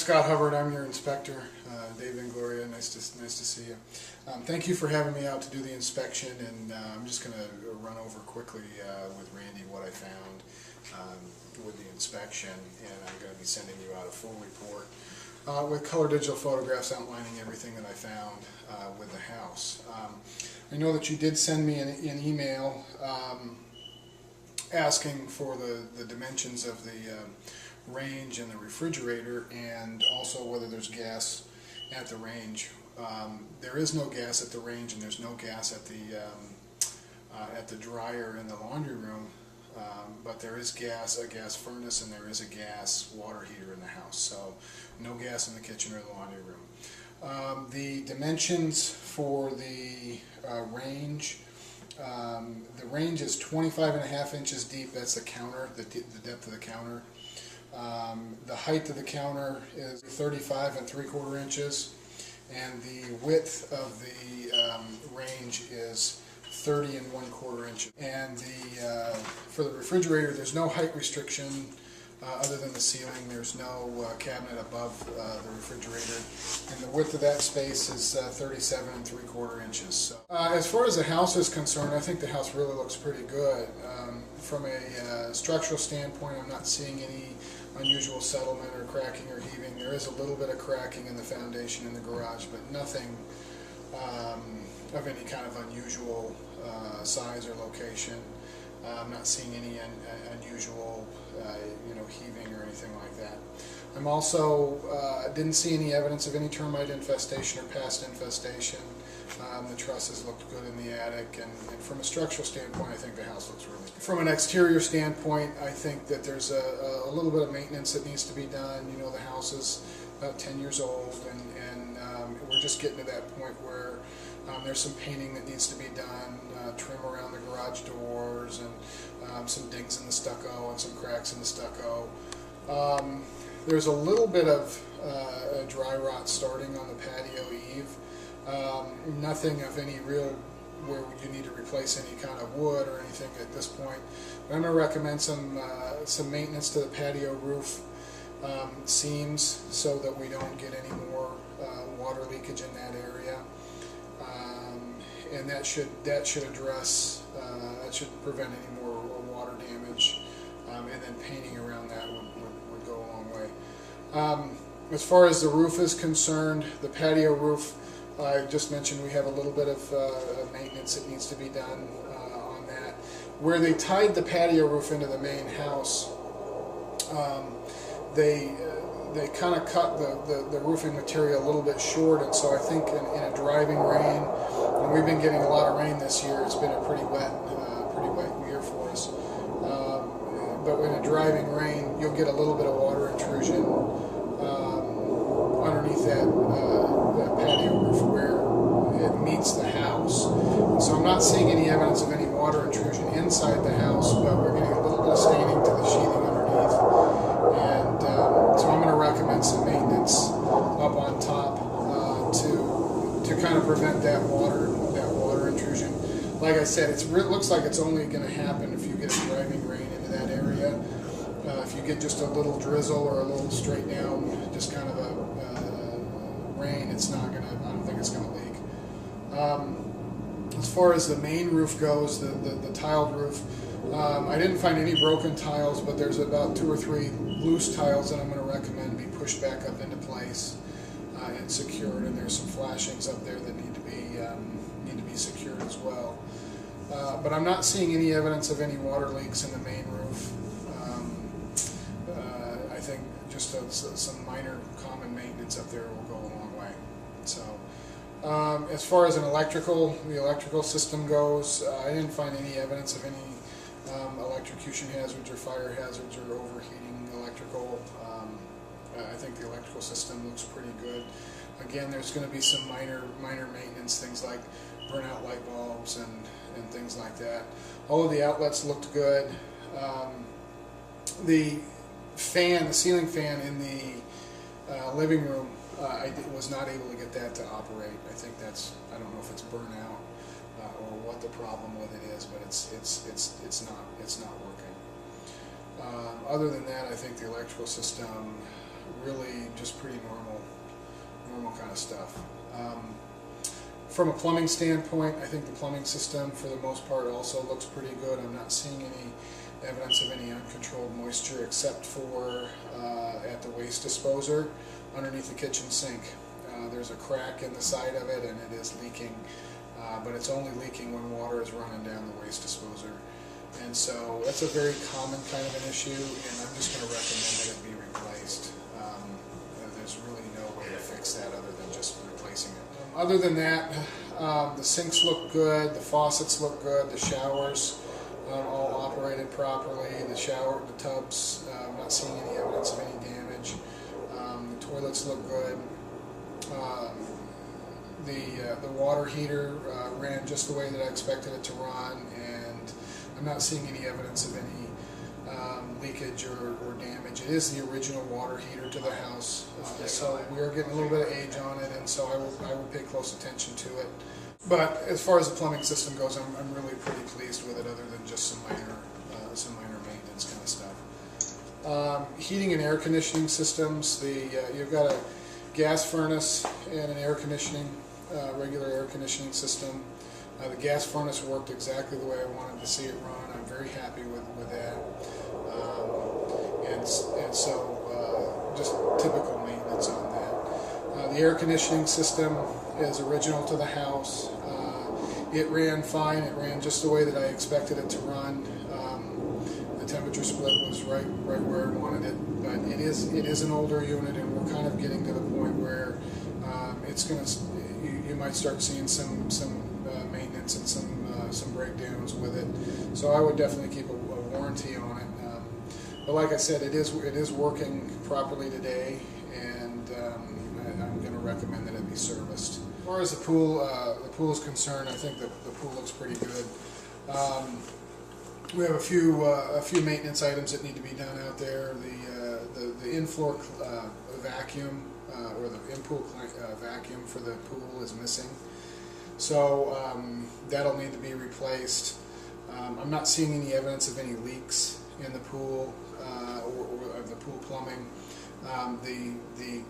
Scott Hubbard. I'm your inspector, Dave and Gloria. Nice to see you. Thank you for having me out to do the inspection, and I'm just going to run over quickly with Randy what I found with the inspection, and I'm going to be sending you out a full report with color digital photographs outlining everything that I found with the house. I know that you did send me an email asking for the dimensions of the range and the refrigerator, and also whether there's gas at the range. There is no gas at the range, and there's no gas at the dryer in the laundry room, but there is a gas furnace, and there is a gas water heater in the house. So no gas in the kitchen or the laundry room. The dimensions for the range. The range is 25.5 inches deep. That's the counter, the depth of the counter. The height of the counter is 35 3/4 inches, and the width of the range is 30 1/4 inches. And for the refrigerator, there's no height restriction other than the ceiling. There's no cabinet above the refrigerator, and the width of that space is 37 3/4 inches. So, as far as the house is concerned, I think the house really looks pretty good. From a structural standpoint, I'm not seeing any unusual settlement or cracking or heaving. There is a little bit of cracking in the foundation in the garage, but nothing of any kind of unusual size or location. I'm not seeing any unusual heaving or anything like that. I'm also didn't see any evidence of any termite infestation or past infestation. The trusses looked good in the attic, and from a structural standpoint, I think the house looks really good. From an exterior standpoint, I think that there's a little bit of maintenance that needs to be done. You know, the house is about 10 years old, and we're just getting to that point where there's some painting that needs to be done, trim around the garage doors, and some dings in the stucco and some cracks in the stucco. There's a little bit of dry rot starting on the patio eave. Nothing of any real where you need to replace any kind of wood or anything at this point. But I'm going to recommend some maintenance to the patio roof seams so that we don't get any more water leakage in that area. And that should address, that should prevent any more water damage, and then painting around that would go a long way. As far as the roof is concerned, the patio roof, I just mentioned we have a little bit of maintenance that needs to be done on that. Where they tied the patio roof into the main house, they kind of cut the roofing material a little bit short, and so I think in a driving rain, and we've been getting a lot of rain this year, it's been a pretty wet year for us. But in a driving rain, you'll get a little bit of water intrusion underneath that patio roof where it meets the house. So I'm not seeing any evidence of any water intrusion inside the house, but we're getting a little bit of staining to the sheathing underneath. And so I'm going to recommend some maintenance up on top to kind of prevent that water intrusion. Like I said, it looks like it's only going to happen if you get a driving rain into that area. If you get just a little drizzle or a little straight down, just kind of a rain, it's not going to, I don't think it's going to leak. As far as the main roof goes, the tiled roof, I didn't find any broken tiles, but there's about 2 or 3 loose tiles that I'm going to recommend be pushed back up into place and secured, and there's some flashings up there that need to be secured as well. But I'm not seeing any evidence of any water leaks in the main roof. I think just some minor common maintenance up there will go a long way. So, as far as the electrical system goes, I didn't find any evidence of any electrocution hazards or fire hazards or overheating electrical. I think the electrical system looks pretty good. Again, there's going to be some minor maintenance, things like burnout light bulbs and things like that. All of the outlets looked good. The ceiling fan in the living room, I was not able to get that to operate. I think I don't know if it's burnout or what the problem with it is, but it's not working. Other than that, I think the electrical system really just pretty normal kind of stuff. From a plumbing standpoint, I think the plumbing system for the most part also looks pretty good. I'm not seeing any evidence of any uncontrolled moisture except for at the waste disposer underneath the kitchen sink. There's a crack in the side of it and it is leaking, but it's only leaking when water is running down the waste disposer. And so that's a very common kind of an issue, and I'm just going to recommend that it be replaced. There's really no way to fix that other than just replacing it. Other than that, the sinks look good, the faucets look good, the showers all operated properly, the tubs, I'm not seeing any evidence of any damage. The toilets look good. The water heater ran just the way that I expected it to run, and I'm not seeing any evidence of any leakage or damage. It is the original water heater to the house, so we are getting a little bit of age on it, and so I will pay close attention to it. But as far as the plumbing system goes, I'm really pretty pleased with it, other than just some minor maintenance kind of stuff. Heating and air conditioning systems. You've got a gas furnace and an air conditioning, regular air conditioning system. The gas furnace worked exactly the way I wanted to see it run. I'm very happy with that. And so just typical maintenance on that. The air conditioning system is original to the house. It ran fine. It ran just the way that I expected it to run. The temperature split was right where I wanted it. But it is an older unit, and we're kind of getting to the point where it's going to. You might start seeing some maintenance and some breakdowns with it. So I would definitely keep a warranty on it. But like I said, it is working properly today, and I'm going to recommend that it be serviced. As far as the pool is concerned, I think the pool looks pretty good. We have a few maintenance items that need to be done out there. The in-floor vacuum or the in-pool vacuum for the pool is missing, so that'll need to be replaced. I'm not seeing any evidence of any leaks in the pool or of the pool plumbing. The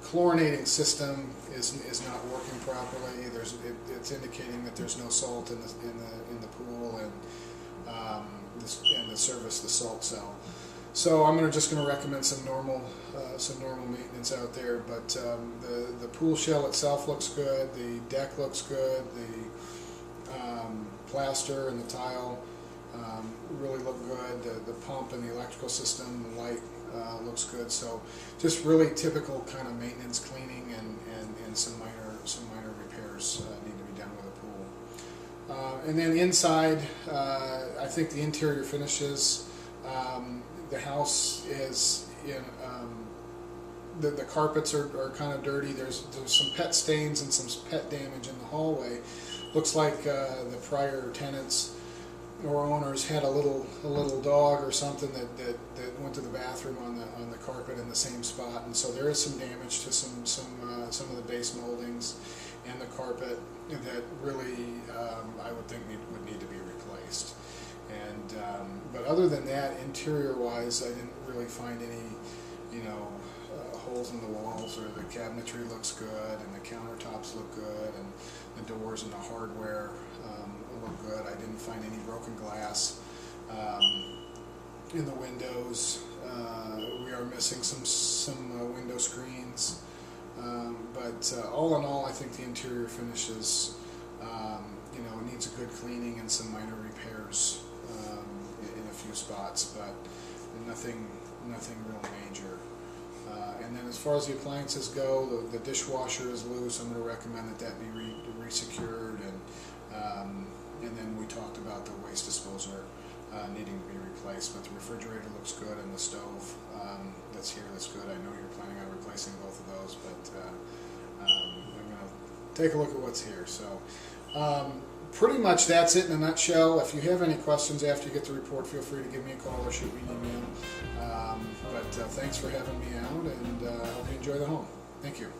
chlorinating system is not working properly. It's indicating that there's no salt in the pool, and the service the salt cell. So I'm just going to recommend some normal maintenance out there. But the pool shell itself looks good. The deck looks good. The plaster and the tile really look good. The pump and the electrical system, the light looks good. So just really typical kind of maintenance, cleaning, and some minor repairs need to be done with the pool. And then inside, I think the interior finishes. The house is in. The carpets are kind of dirty. There's some pet stains and some pet damage in the hallway. Looks like the prior tenants or owners had a little dog or something that went to the bathroom on the carpet in the same spot, and so there is some damage to some of the base moldings and the carpet that really I would think would need to be replaced. And but other than that, interior-wise, I didn't really find any holes in the walls, or the cabinetry looks good, and the countertops look good, and the doors and the hardware look good. I didn't find any broken glass in the windows. We are missing some window screens, but all in all, I think the interior finishes. It needs a good cleaning and some minor repairs in a few spots, but nothing real major. And then as far as the appliances go, the dishwasher is loose. I'm going to recommend that be re-secured, and then we talked about the waste disposer needing to be replaced. But the refrigerator looks good, and the stove that's here looks good. I know you're planning on replacing both of those, but I'm going to take a look at what's here. So pretty much that's it in a nutshell. If you have any questions after you get the report, feel free to give me a call or shoot me an email. But thanks for having me out, and I hope you enjoy the home. Thank you.